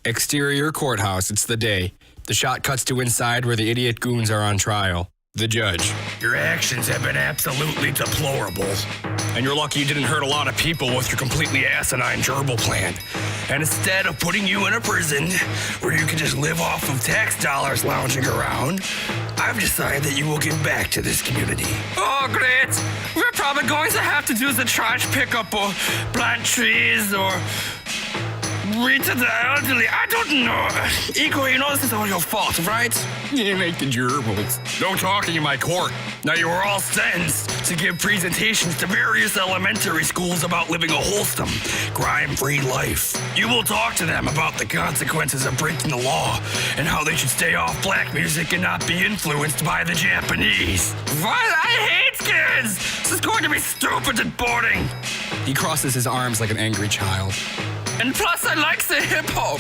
Exterior courthouse, it's the day. The shot cuts to inside where the idiot goons are on trial. The judge. Your actions have been absolutely deplorable. And you're lucky you didn't hurt a lot of people with your completely asinine gerbil plan. And instead of putting you in a prison where you can just live off of tax dollars lounging around, I've decided that you will give back to this community. Oh, great. We're probably going to have to do the trash pickup or plant trees or read to the elderly. I don't know. Igor, you know this is all your fault, right? You make the gerbils. No talking in my court. Now you are all sentenced to give presentations to various elementary schools about living a wholesome, crime-free life. You will talk to them about the consequences of breaking the law and how they should stay off black music and not be influenced by the Japanese. What? I hate kids! This is going to be stupid and boring. He crosses his arms like an angry child. And plus, I like the hip-hop.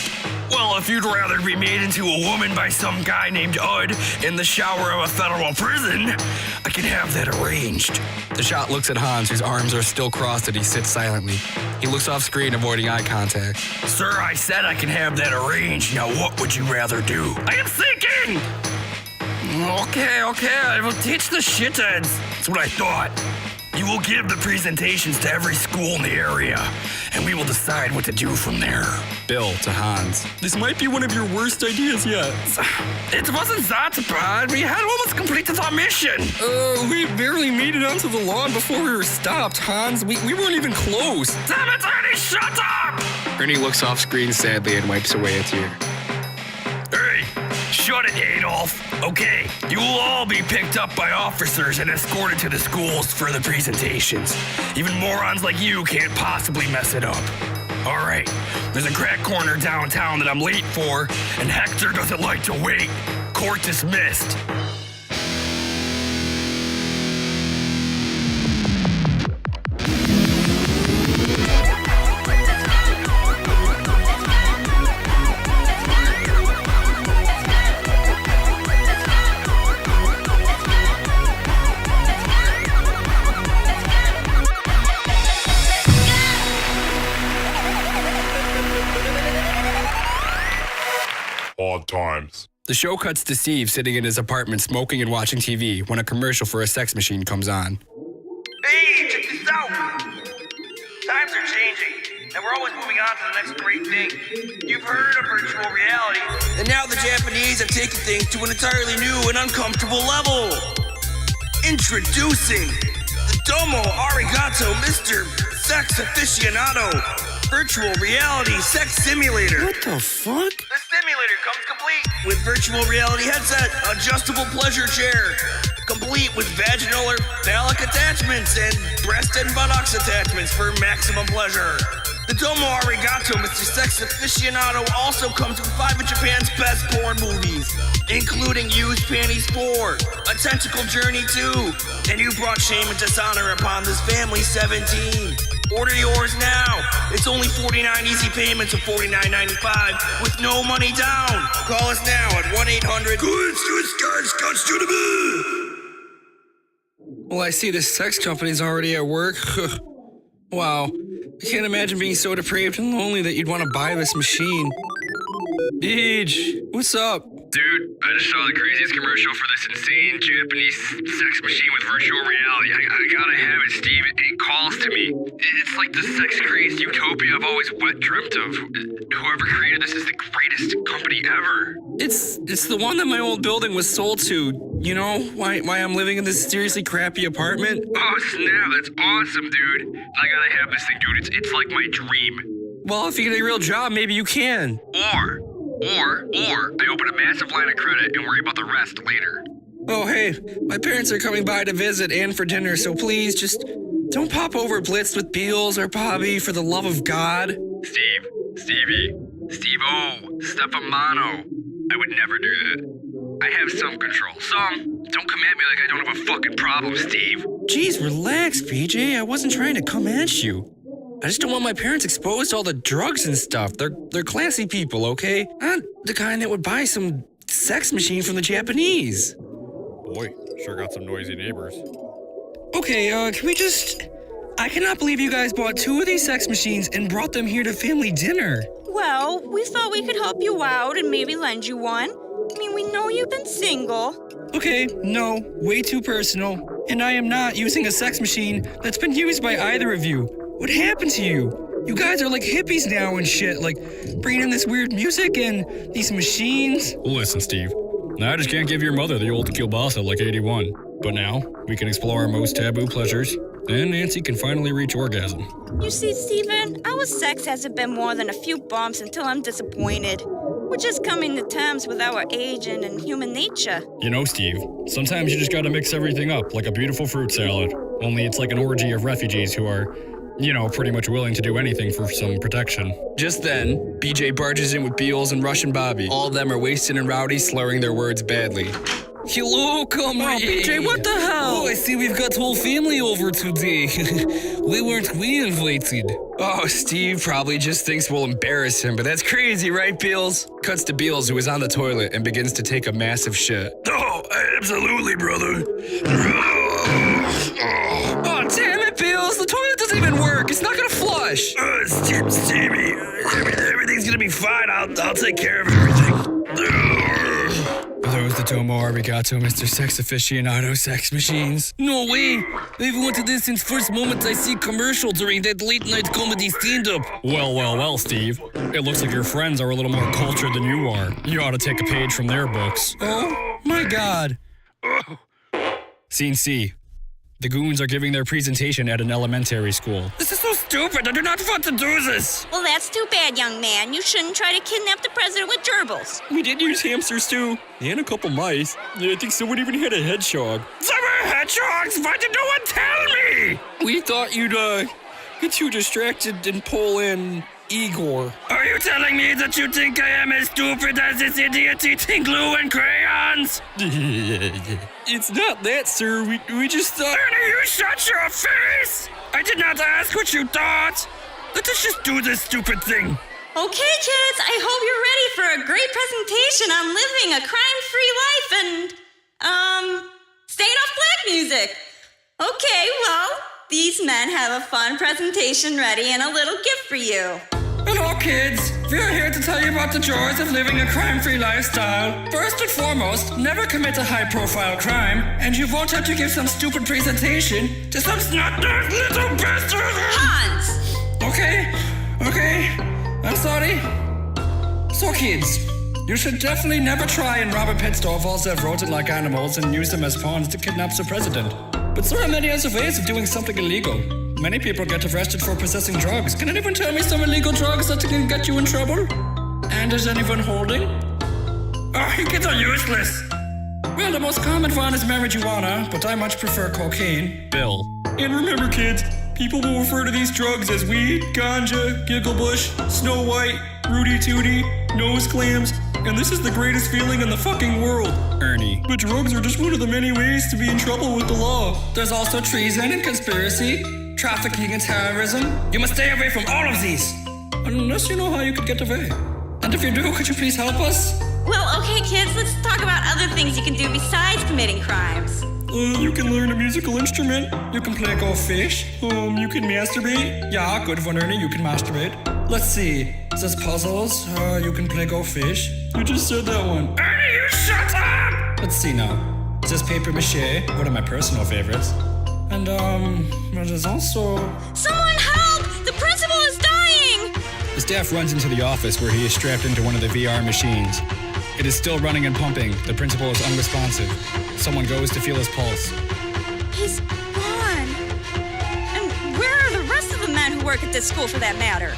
Well, if you'd rather be made into a woman by some guy named Ud in the shower of a federal prison, I can have that arranged. The shot looks at Hans, whose arms are still crossed, and he sits silently. He looks off screen, avoiding eye contact. Sir, I said I can have that arranged. Now, what would you rather do? I am thinking! Okay, I will teach the shitheads. That's what I thought. You will give the presentations to every school in the area, and we will decide what to do from there. Bill to Hans. This might be one of your worst ideas yet. It wasn't that bad. We had almost completed our mission. We barely made it onto the lawn before we were stopped, Hans. We weren't even close. Damn it, Ernie, shut up! Ernie looks off screen sadly and wipes away a tear. Hey, shut it, Adolf. Okay, you will all be picked up by officers and escorted to the schools for the presentations. Even morons like you can't possibly mess it up. All right, there's a crack corner downtown that I'm late for, and Hector doesn't like to wait. Court dismissed. Odd times. The show cuts to Steve sitting in his apartment smoking and watching TV when a commercial for a sex machine comes on. Hey, check this out! Times are changing, and we're always moving on to the next great thing. You've heard of virtual reality, and now the Japanese have taken things to an entirely new and uncomfortable level. Introducing the Domo Arigato Mr. Sex Aficionado Virtual Reality Sex Simulator. What the fuck? The simulator comes complete with virtual reality headset, adjustable pleasure chair, complete with vaginal or phallic attachments and breast and buttocks attachments for maximum pleasure. The Domo Arigato Mr. Sex Aficionado also comes with 5 of Japan's best porn movies, including Used Panties 4, A Tentacle Journey 2, and You Brought Shame and Dishonor Upon This Family 17. Order yours now. It's only 49 easy payments of $49.95 with no money down. Call us now at 1-800 Well, I see the sex company's already at work. Wow. I can't imagine being so depraved and lonely that you'd want to buy this machine. Deej, what's up? Dude, I just saw the craziest commercial for this insane Japanese sex machine with virtual reality. I gotta have it, Steve. It calls to me. It's like the sex-crazed utopia I've always dreamt of. Whoever created this is the greatest company ever. It's the one that my old building was sold to. You know, why I'm living in this seriously crappy apartment? Oh, snap. That's awesome, dude. I gotta have this thing, dude. It's like my dream. Well, if you get a real job, maybe you can. Or I open a massive line of credit and worry about the rest later. Oh, hey, my parents are coming by to visit and for dinner, so please just don't pop over blitzed with Beals or Bobby for the love of God. Stevie, Steve-O, Stefano. I would never do that. I have some control. Don't come at me like I don't have a fucking problem, Steve. Jeez, relax, BJ. I wasn't trying to come at you. I just don't want my parents exposed to all the drugs and stuff. They're classy people, okay? Not the kind that would buy some sex machine from the Japanese. Boy, sure got some noisy neighbors. Okay, can we just... I cannot believe you guys bought 2 of these sex machines and brought them here to family dinner. Well, we thought we could help you out and maybe lend you one. I mean, we know you've been single. Okay, no, way too personal. And I am not using a sex machine that's been used by either of you. What happened to you? You guys are like hippies now and shit, like bringing in this weird music and these machines. Listen, Steve. I just can't give your mother the old kielbasa like 81. But now, we can explore our most taboo pleasures, and Nancy can finally reach orgasm. You see, Steven, our sex hasn't been more than a few bumps until I'm disappointed. We're just coming to terms with our age and human nature. You know, Steve, sometimes you just gotta mix everything up like a beautiful fruit salad. Only it's like an orgy of refugees who are, pretty much willing to do anything for some protection. Just then, BJ barges in with Beals and Russian Bobby. All of them are wasted and rowdy, slurring their words badly. Hello, comrade. Oh, BJ, what the hell? Oh, I see we've got whole family over today. weren't we invited? Oh, Steve probably just thinks we'll embarrass him, but that's crazy, right, Beals? Cuts to Beals, who is on the toilet and begins to take a massive shit. Oh, absolutely, brother. Oh, damn it, Beals! The toilet doesn't even work. It's not gonna flush. Stevie, everything's gonna be fine. I'll take care of everything. Are those the Domo Arigato, Mr. Sex Aficionado sex machines? No way! I've wanted this since first moment I see commercial during that late night comedy stand-up. Well, Steve. It looks like your friends are a little more cultured than you are. You ought to take a page from their books. Oh, my God. Scene C. The goons are giving their presentation at an elementary school. This is so stupid. I do not want to do this. Well, that's too bad, young man. You shouldn't try to kidnap the president with gerbils. We did use hamsters too, and a couple mice. Yeah, I think someone even had a hedgehog. Some hedgehogs? Why did no one tell me? We thought you'd, get too distracted and pull in Igor. Are you telling me that you think I am as stupid as this idiot eating glue and crayons? It's not that, sir. We just thought... Ernie, you shut your face! I did not ask what you thought. Let us just do this stupid thing. Okay, kids, I hope you're ready for a great presentation on living a crime-free life and, staying off black music. Okay, well, these men have a fun presentation ready and a little gift for you. Hello, kids. We are here to tell you about the joys of living a crime-free lifestyle. First and foremost, never commit a high-profile crime, and you won't have to give some stupid presentation to some snot-nosed little bastard. Hans! Okay. I'm sorry. So, kids, you should definitely never try and rob a pet store of all their rodent-like animals and use them as pawns to kidnap the president. But there are many other ways of doing something illegal. Many people get arrested for possessing drugs. Can anyone tell me some illegal drugs that can get you in trouble? And is anyone holding? Oh, you kids are useless. Well, the most common one is marijuana, but I much prefer cocaine. Bill. And remember, kids, people will refer to these drugs as weed, ganja, giggle bush, Snow White, Rudy Tooty, nose clams, and this is the greatest feeling in the fucking world. Ernie. But drugs are just one of the many ways to be in trouble with the law. There's also treason and conspiracy, trafficking and terrorism. You must stay away from all of these. Unless you know how you could get away. And if you do, could you please help us? Well, okay, kids, let's talk about other things you can do besides committing crimes. You can learn a musical instrument. You can play go fish. You can masturbate. Yeah, good one, Ernie. You can masturbate. Let's see. There's puzzles. You can play go fish. You just said that one. Ernie, you shut up! Let's see now. There's paper mache, one of my personal favorites. And, well, there's also... Someone help! The principal is dying! The staff runs into the office where he is strapped into one of the VR machines. It is still running and pumping. The principal is unresponsive. Someone goes to feel his pulse. He's gone. And where are the rest of the men who work at this school for that matter?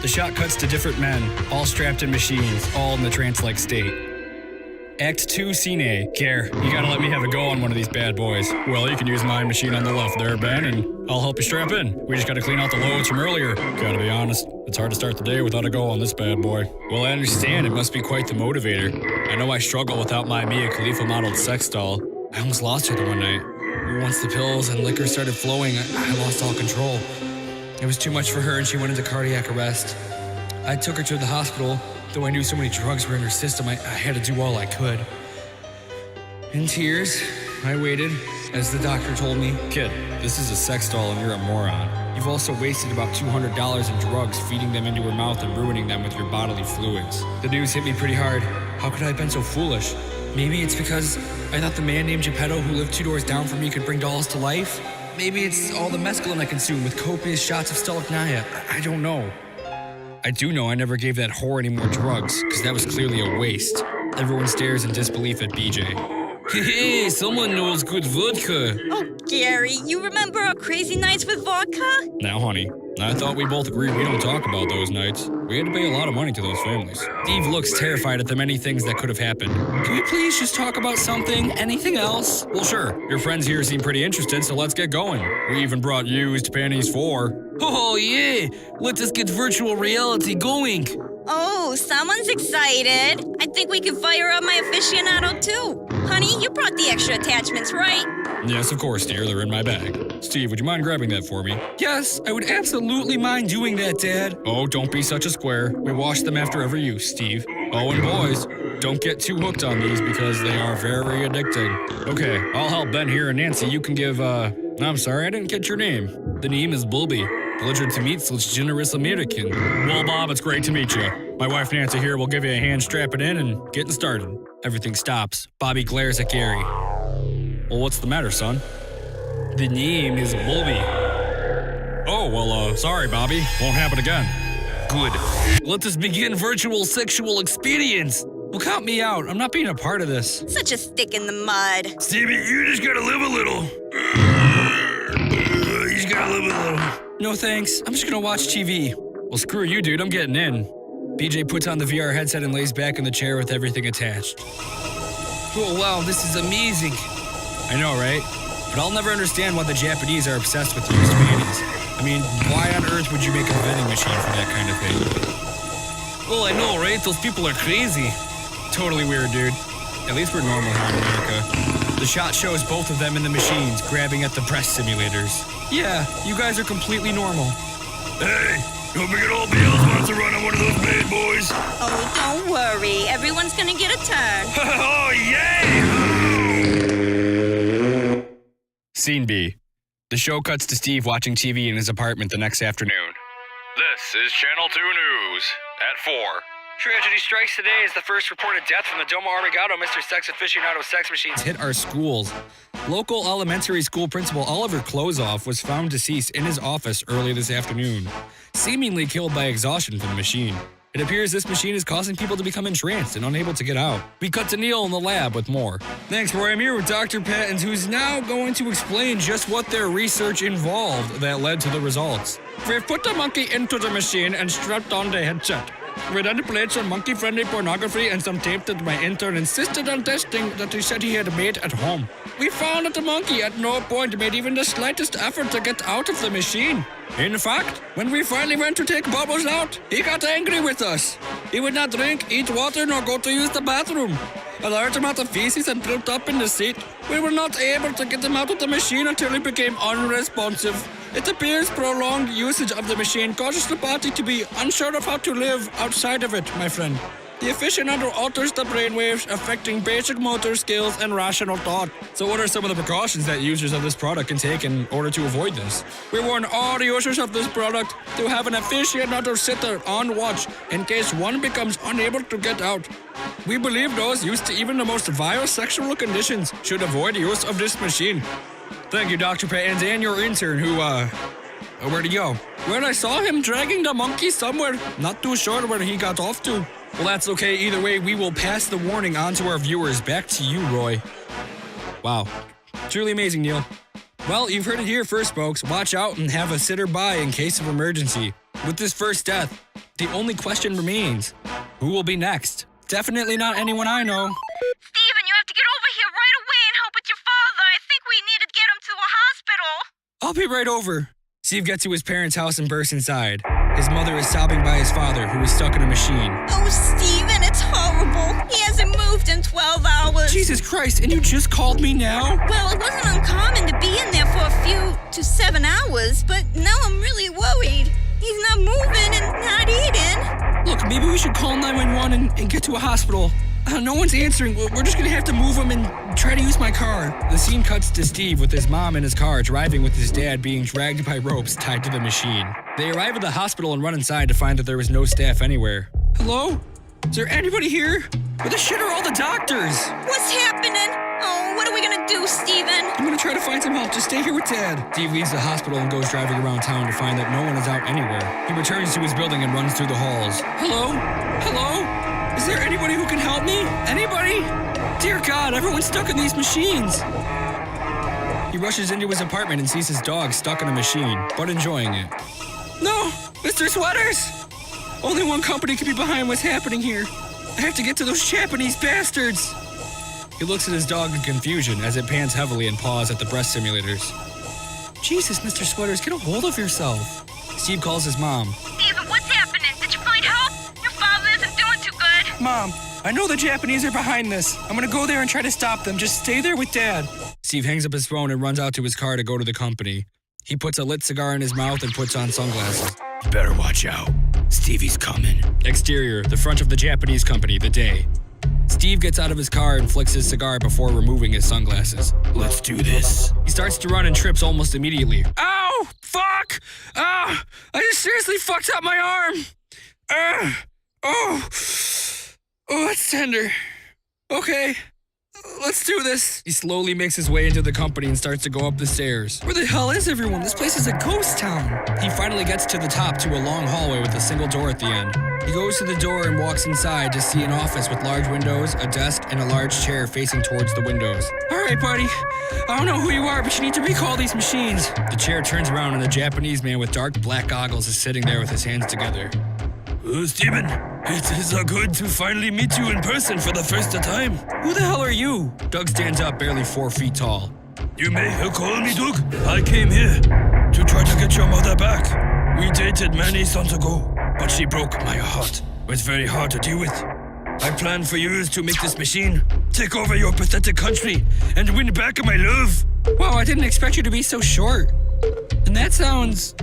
The shot cuts to different men, all strapped in machines, all in the trance-like state. Act 2, Scene A. Care, you gotta let me have a go on one of these bad boys. Well, you can use my machine on the left there, Ben, and I'll help you strap in. We just gotta clean out the loads from earlier. Gotta be honest, it's hard to start the day without a go on this bad boy. Well, I understand it must be quite the motivator. I know I struggle without my Mia Khalifa modeled sex doll. I almost lost her the one night. Once the pills and liquor started flowing, I lost all control. It was too much for her and she went into cardiac arrest. I took her to the hospital. Though I knew so many drugs were in her system, I had to do all I could. In tears, I waited as the doctor told me, "Kid, this is a sex doll and you're a moron. You've also wasted about $200 in drugs, feeding them into her mouth and ruining them with your bodily fluids. The news hit me pretty hard. How could I have been so foolish? Maybe it's because I thought the man named Geppetto who lived 2 doors down from me could bring dolls to life? Maybe it's all the mescaline I consumed with copious shots of stalagnia. I don't know. I do know I never gave that whore any more drugs, because that was clearly a waste. Everyone stares in disbelief at BJ. Hey, someone knows good vodka. Oh, Gary, you remember our crazy nights with vodka? Now, honey, I thought we both agreed we don't talk about those nights. We had to pay a lot of money to those families. Steve looks terrified at the many things that could have happened. Can we please just talk about something? Anything else? Well, sure. Your friends here seem pretty interested, so let's get going. We even brought used panties for... Oh, yeah. Let us get virtual reality going. Oh, someone's excited. I think we can fire up my aficionado too. Honey, you brought the extra attachments, right? Yes, of course, dear. They're in my bag. Steve, would you mind grabbing that for me? Yes, I would absolutely mind doing that, Dad. Oh, don't be such a square. We wash them after every use, Steve. Oh, and boys, don't get too hooked on these because they are very addicting. Okay, I'll help Ben here, and Nancy, you can give, I'm sorry, I didn't get your name. The name is Bobby. Pleasure to meet such generous American. Well, Bob, it's great to meet you. My wife Nancy here will give you a hand strapping in and getting started. Everything stops. Bobby glares at Gary. Well, what's the matter, son? The name is Bobby. Oh, well, sorry, Bobby. Won't happen again. Good. Let us begin virtual sexual experience. Well, count me out. I'm not being a part of this. Such a stick in the mud. Stevie, you just gotta live a little. You just gotta live a little. No thanks. I'm just gonna watch TV. Well, screw you, dude. I'm getting in. BJ puts on the VR headset and lays back in the chair with everything attached. Oh, wow, this is amazing. I know, right? But I'll never understand why the Japanese are obsessed with used panties. I mean, why on earth would you make a vending machine for that kind of thing? Oh, I know, right? Those people are crazy. Totally weird, dude. At least we're normal here in America. The shot shows both of them in the machines, grabbing at the breast simulators. Yeah, you guys are completely normal. Hey, don't forget old Beals wants to run on one of those bad boys. Oh, don't worry. Everyone's gonna get a turn. Oh, yay! Scene B. The show cuts to Steve watching TV in his apartment the next afternoon. This is Channel 2 News at 4. Tragedy strikes today as the first reported death from the Domo Arigato Mr. Sex Aficionado sex machines hit our schools. Local elementary school principal Oliver Klozoff was found deceased in his office early this afternoon, seemingly killed by exhaustion from the machine. It appears this machine is causing people to become entranced and unable to get out. We cut to Neil in the lab with more. Thanks, Roy. I'm here with Dr. Pattons, who's now going to explain just what their research involved that led to the results. We put the monkey into the machine and strapped on the headset. We then played some monkey-friendly pornography and some tape that my intern insisted on testing that he said he had made at home. We found that the monkey at no point made even the slightest effort to get out of the machine. In fact, when we finally went to take Bubbles out, he got angry with us. He would not drink, eat water, nor go to use the bathroom. A large amount of feces had built up in the seat. We were not able to get him out of the machine until he became unresponsive. It appears prolonged usage of the machine causes the body to be unsure of how to live outside of it, my friend. The aficionado alters the brainwaves, affecting basic motor skills and rational thought. So what are some of the precautions that users of this product can take in order to avoid this? We warn all users of this product to have an aficionado sitter on watch in case one becomes unable to get out. We believe those used to even the most vile sexual conditions should avoid use of this machine. Thank you, Dr. Pattons, and your intern who, where'd he go? Well, I saw him dragging the monkey somewhere. Not too sure where he got off to. Well, that's okay. Either way, we will pass the warning on to our viewers. Back to you, Roy. Wow. Truly amazing, Neil. Well, you've heard it here first, folks. Watch out and have a sitter by in case of emergency. With this first death, the only question remains, who will be next? Definitely not anyone I know. Steven, you have to get over here right away and help with your father. I think we need to get him to a hospital. I'll be right over. Steve gets to his parents' house and bursts inside. His mother is sobbing by his father, who is stuck in a machine. Oh, Steven, it's horrible. He hasn't moved in 12 hours. Jesus Christ, and you just called me now? Well, it wasn't uncommon to be in there for a few to 7 hours, but now I'm really worried. He's not moving and not eating. Look, maybe we should call 911 and get to a hospital. No one's answering. We're just gonna have to move him and try to use my car. The scene cuts to Steve with his mom in his car driving with his dad being dragged by ropes tied to the machine. They arrive at the hospital and run inside to find that there was no staff anywhere. Hello? Is there anybody here? Where the shit are all the doctors? What's happening? Oh, what are we gonna do, Steven? I'm gonna try to find some help. Just stay here with Dad. Steve leaves the hospital and goes driving around town to find that no one is out anywhere. He returns to his building and runs through the halls. Hello? Hello? Is there anybody who can help me? Anybody? Dear God, everyone's stuck in these machines. He rushes into his apartment and sees his dog stuck in a machine, but enjoying it. No! Mr. Sweaters! Only one company can be behind what's happening here. I have to get to those Japanese bastards. He looks at his dog in confusion as it pans heavily and paws at the breast simulators. Jesus, Mr. Sweaters, get a hold of yourself. Steve calls his mom. Steven, what's happening? Did you find help? Your father isn't doing too good. Mom, I know the Japanese are behind this. I'm gonna go there and try to stop them. Just stay there with Dad. Steve hangs up his phone and runs out to his car to go to the company. He puts a lit cigar in his mouth and puts on sunglasses. You better watch out. Stevie's coming. Exterior, the front of the Japanese company, the day. Steve gets out of his car and flicks his cigar before removing his sunglasses. Let's do this. He starts to run and trips almost immediately. Ow! Fuck! Ah! I just seriously fucked up my arm! Oh! Oh, that's tender. Okay. Let's do this. He slowly makes his way into the company and starts to go up the stairs. Where the hell is everyone? This place is a ghost town. He finally gets to the top to a long hallway with a single door at the end. He goes to the door and walks inside to see an office with large windows, a desk, and a large chair facing towards the windows. All right, buddy. I don't know who you are, but you need to recall these machines. The chair turns around and a Japanese man with dark black goggles is sitting there with his hands together. Steven, it is good to finally meet you in person for the first time. Who the hell are you? Doug stands up, barely 4 feet tall. You may call me Doug. I came here to try to get your mother back. We dated many sons ago, but she broke my heart. It was very hard to deal with. I plan for years to make this machine take over your pathetic country and win back my love. Wow, I didn't expect you to be so short. And that sounds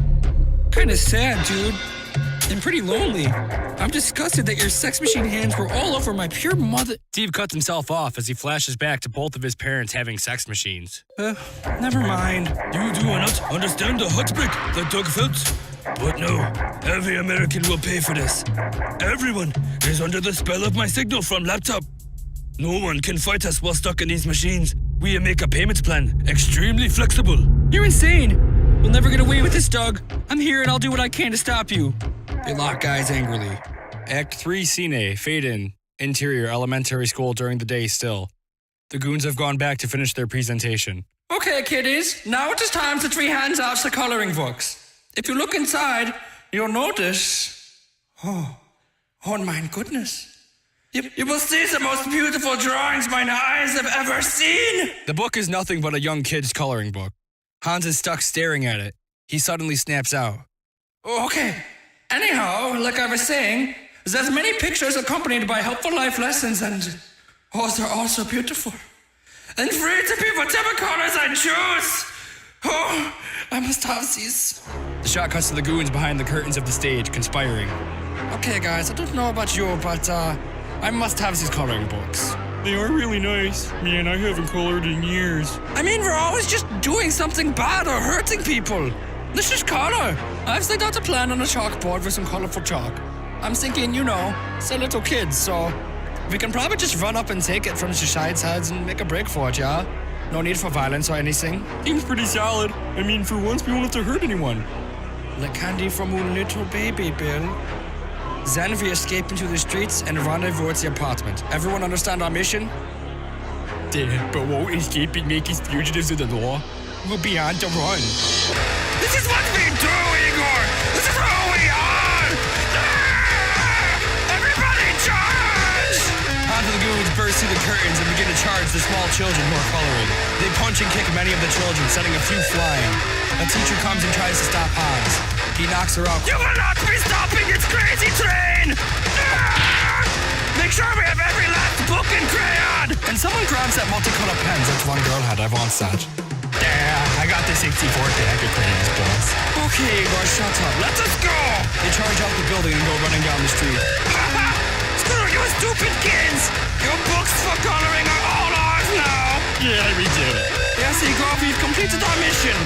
kind of sad, dude. And pretty lonely. I'm disgusted that your sex machine hands were all over my pure mother. Steve cuts himself off as he flashes back to both of his parents having sex machines. Never mind. You do not understand the heartbreak that Doug felt. But no, every American will pay for this. Everyone is under the spell of my signal from laptop. No one can fight us while stuck in these machines. We make a payment plan extremely flexible. You're insane. You'll never get away with this, Doug. I'm here and I'll do what I can to stop you. They lock eyes angrily. Act 3 Scene, fade in. Interior, elementary school during the day still. The goons have gone back to finish their presentation. Okay, kiddies. Now it is time to 3 hands out the coloring books. If you look inside, you'll notice... Oh my goodness. You will see the most beautiful drawings mine eyes have ever seen. The book is nothing but a young kid's coloring book. Hans is stuck staring at it. He suddenly snaps out. Okay. Anyhow, like I was saying, there's many pictures accompanied by helpful life lessons and... they're all so beautiful. And free to be whatever colors I choose. Oh, I must have these. The shot cuts to the goons behind the curtains of the stage, conspiring. Okay, guys, I don't know about you, but I must have these coloring books. They are really nice. Man, I haven't colored in years. I mean, we're always just doing something bad or hurting people. Let's just color. I've laid out a plan on a chalkboard with some colorful chalk. I'm thinking, they're little kids, so we can probably just run up and take it from the side's heads and make a break for it, yeah? No need for violence or anything. Seems pretty solid. I mean, for once, we won't have to hurt anyone. Like candy from a little baby, Bill. Then we escape into the streets and rendezvous at the apartment. Everyone understand our mission? But won't escaping make us fugitives of the law? We'll be on to run. This is what we do, Igor! This is who we are! Everybody charge! Hans and the goons burst through the curtains and begin to charge the small children who are coloring. They punch and kick many of the children, sending a few flying. A teacher comes and tries to stop Hans. He knocks her out. You will not be stopping its crazy train! Make sure we have every last book and crayon! And someone grabs that multicolored pen that one girl had. I want that. Yeah, I got this 64 dagger cranes, boss. Okay, Igor, shut up. Let us go! They charge off the building and go running down the street. Screw you stupid kids! Your books for coloring are all ours now! Yeah, we did it. Yes, Igor, we've completed our mission.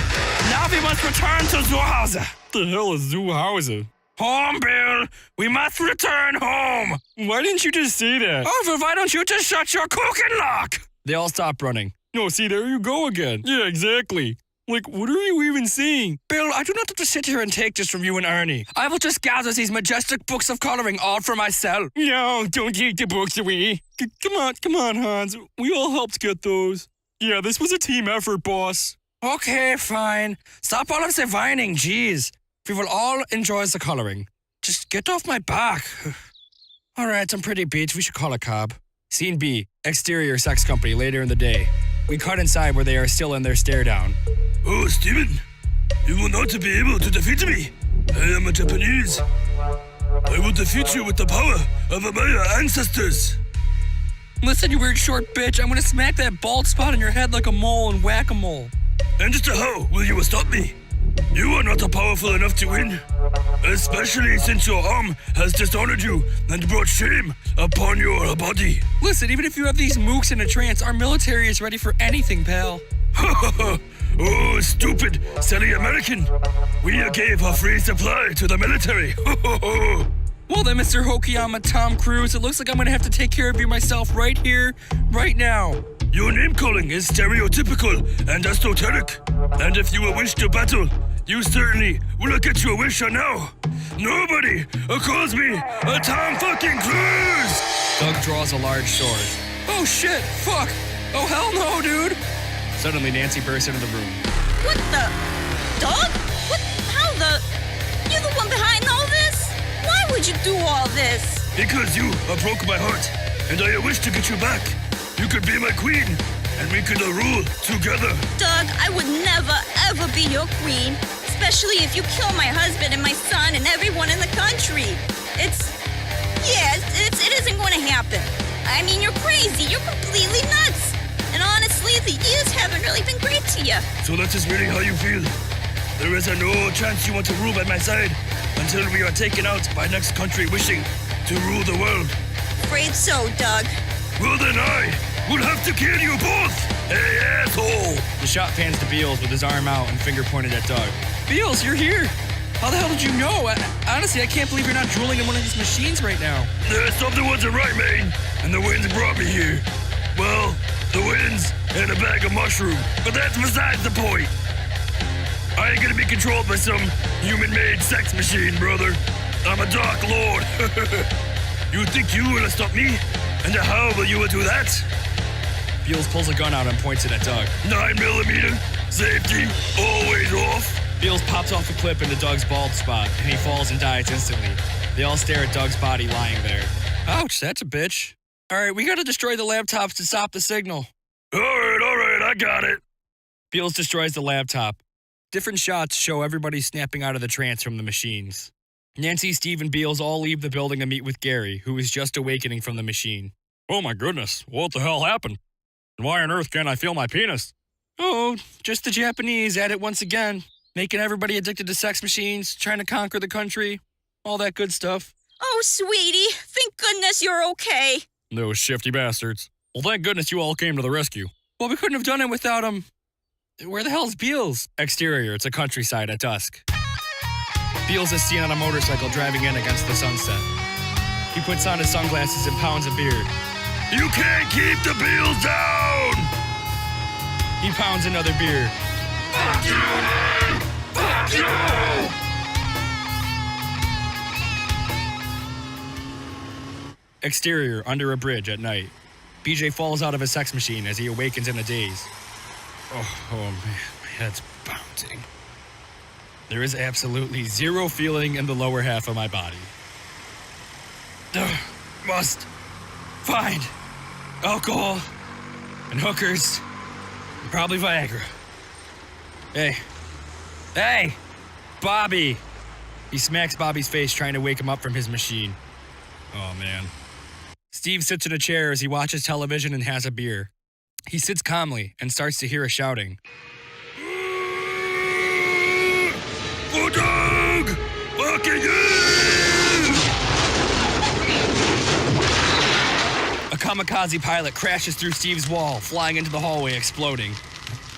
Now we must return to Zuhause. The hell is Zuhause? Home, Bill! We must return home! Why didn't you just say that? Oh, well, why don't you just shut your cooking lock? They all stop running. No, see, there you go again. Yeah, exactly. Like, what are you even saying? Bill, I do not have to sit here and take this from you and Ernie. I will just gather these majestic books of coloring all for myself. No, don't take the books away. Come on, Hans. We all helped get those. Yeah, this was a team effort, boss. Okay, fine. Stop all of the whining, jeez. We will all enjoy the coloring. Just get off my back. All right, I'm pretty beat. We should call a cab. Scene B, exterior sex company later in the day. We cut inside where they are still in their stare down. Oh, Steven, you will not be able to defeat me. I am a Japanese. I will defeat you with the power of my ancestors. Listen, you weird short bitch, I'm gonna smack that bald spot on your head like a mole and whack-a-mole. And just how will you stop me? You are not powerful enough to win. Especially since your arm has dishonored you and brought shame upon your body. Listen, even if you have these mooks in a trance, our military is ready for anything, pal. Oh, stupid, silly American. We gave a free supply to the military. Well then, Mr. Hokiyama Tom Cruise, it looks like I'm gonna have to take care of you myself right here, right now. Your name calling is stereotypical and esoteric. And if you wish to battle, you certainly will get your wish now. Nobody calls me a Tom fucking Cruise. Doug draws a large sword. Oh shit, fuck. Oh hell no, dude. Suddenly, Nancy bursts into the room. What the? Dog? What? How the? You're the one behind all this? Why would you do all this? Because you broke my heart, and I wish to get you back. You could be my queen, and we could rule together. Doug, I would never, ever be your queen. Especially if you kill my husband and my son and everyone in the country. It isn't going to happen. I mean, you're crazy. You're completely nuts. And honestly, the years haven't really been great to you. So that is really how you feel. There is no chance you want to rule by my side until we are taken out by next country wishing to rule the world. Afraid so, Doug. Well then I will have to kill you both, hey asshole! The shot pans to Beals with his arm out and finger pointed at Doug. Beals, you're here! How the hell did you know? Honestly, I can't believe you're not drooling in one of these machines right now. Something wasn't right, man, and the winds brought me here. Well, the winds and a bag of mushroom, but that's besides the point. I ain't gonna be controlled by some human-made sex machine, brother. I'm a Dark Lord. You think you will stop me? And how will you do that? Beals pulls a gun out and points it at Doug. 9mm, safety, always off. Beals pops off a clip into Doug's bald spot, and he falls and dies instantly. They all stare at Doug's body lying there. Ouch, that's a bitch. All right, we gotta destroy the laptops to stop the signal. All right, I got it. Beals destroys the laptop. Different shots show everybody snapping out of the trance from the machines. Nancy, Steve, and Beals all leave the building to meet with Gary, who is just awakening from the machine. Oh my goodness, what the hell happened? And why on earth can't I feel my penis? Oh, just the Japanese at it once again. Making everybody addicted to sex machines, trying to conquer the country, all that good stuff. Oh, sweetie, thank goodness you're okay. Those shifty bastards. Well, thank goodness you all came to the rescue. Well, we couldn't have done it without him. Where the hell's Beals? Exterior, it's a countryside at dusk. Beals is seen on a motorcycle driving in against the sunset. He puts on his sunglasses and pounds a beer. You can't keep the bills down! He pounds another beer. Fuck you! Fuck you! Exterior, under a bridge at night. BJ falls out of his sex machine as he awakens in a daze. Oh man, my head's bouncing. There is absolutely zero feeling in the lower half of my body. Must find alcohol and hookers and probably Viagra. Hey, Bobby! He smacks Bobby's face, trying to wake him up from his machine. Oh man. Steve sits in a chair as he watches television and has a beer. He sits calmly and starts to hear a shouting. Bulldog! Walking in! A kamikaze pilot crashes through Steve's wall, flying into the hallway, exploding.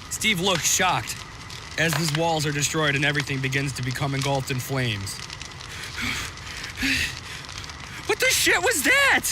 Steve looks shocked as his walls are destroyed and everything begins to become engulfed in flames. What the shit was that?